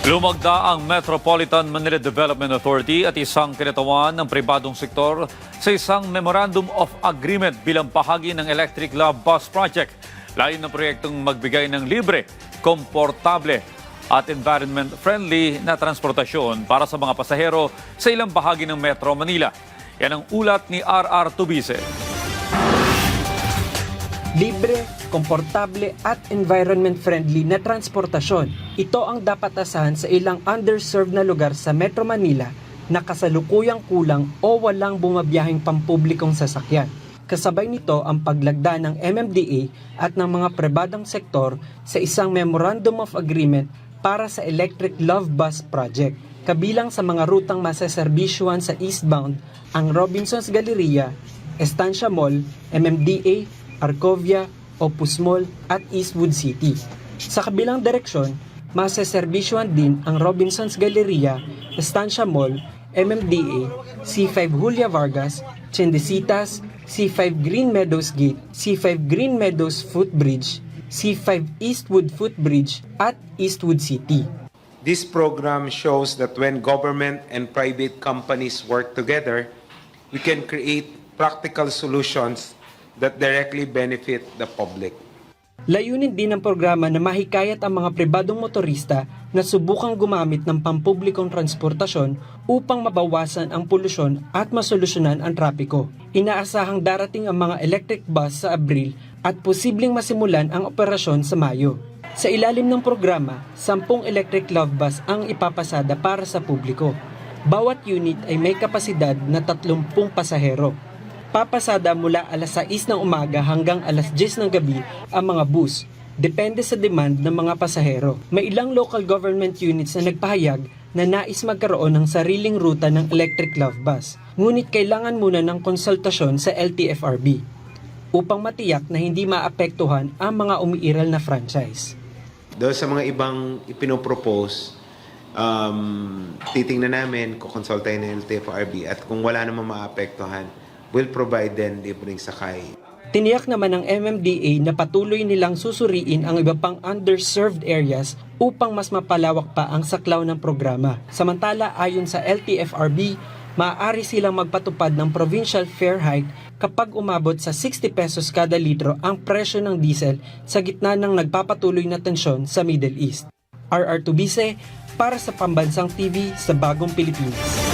Lumagda ang Metropolitan Manila Development Authority at isang kinatawan ng pribadong sektor sa isang Memorandum of Agreement bilang bahagi ng Electric Love Bus Project. Layo ng proyektong magbigay ng libre, komportable at environment-friendly na transportasyon para sa mga pasahero sa ilang bahagi ng Metro Manila. Yan ang ulat ni R.R. Tubise. Libre, komportable at environment-friendly na transportasyon. Ito ang dapat asahan sa ilang underserved na lugar sa Metro Manila na kasalukuyang kulang o walang bumabiyahing pampublikong sasakyan. Kasabay nito ang paglagda ng MMDA at ng mga pribadong sektor sa isang Memorandum of Agreement para sa Electric Love Bus Project. Kabilang sa mga rutang masaserbisyuhan sa eastbound ang Robinsons Galleria, Estancia Mall, MMDA, Arcovia, Opus Mall at Eastwood City. Sa kabilang direksyon, maseserbisyuhan din ang Robinsons Galleria, Estancia Mall, MMDA, C5 Julia Vargas, Chendesitas, C5 Green Meadows Gate, C5 Green Meadows Footbridge, C5 Eastwood Footbridge at Eastwood City. This program shows that when government and private companies work together, we can create practical solutions that directly benefit the public. Layunin din ng programa na mahikayat ang mga pribadong motorista na subukang gumamit ng pampublikong transportasyon upang mabawasan ang polusyon at masolusyonan ang trapiko. Inaasahang darating ang mga electric bus sa Abril at posibleng masimulan ang operasyon sa Mayo. Sa ilalim ng programa, 10 electric love bus ang ipapasada para sa publiko. Bawat unit ay may kapasidad na 30 pasahero. Papasada mula alas 6 ng umaga hanggang alas 10 ng gabi ang mga bus, depende sa demand ng mga pasahero. May ilang local government units na nagpahayag na nais magkaroon ng sariling ruta ng electric love bus, ngunit kailangan muna ng konsultasyon sa LTFRB upang matiyak na hindi maapektuhan ang mga umiiral na franchise. Doon sa mga ibang ipinopropose, titingnan namin, kukonsultahin ng LTFRB at kung wala namang maapektuhan, will provide then libreng sakay. Tiniyak naman ng MMDA na patuloy nilang susuriin ang iba pang underserved areas upang mas mapalawak pa ang saklaw ng programa. Samantala, ayon sa LTFRB, maaari silang magpatupad ng provincial fare hike kapag umabot sa 60 pesos kada litro ang presyo ng diesel sa gitna ng nagpapatuloy na tensyon sa Middle East. R.R. Tubise para sa Pambansang TV sa Bagong Pilipinas.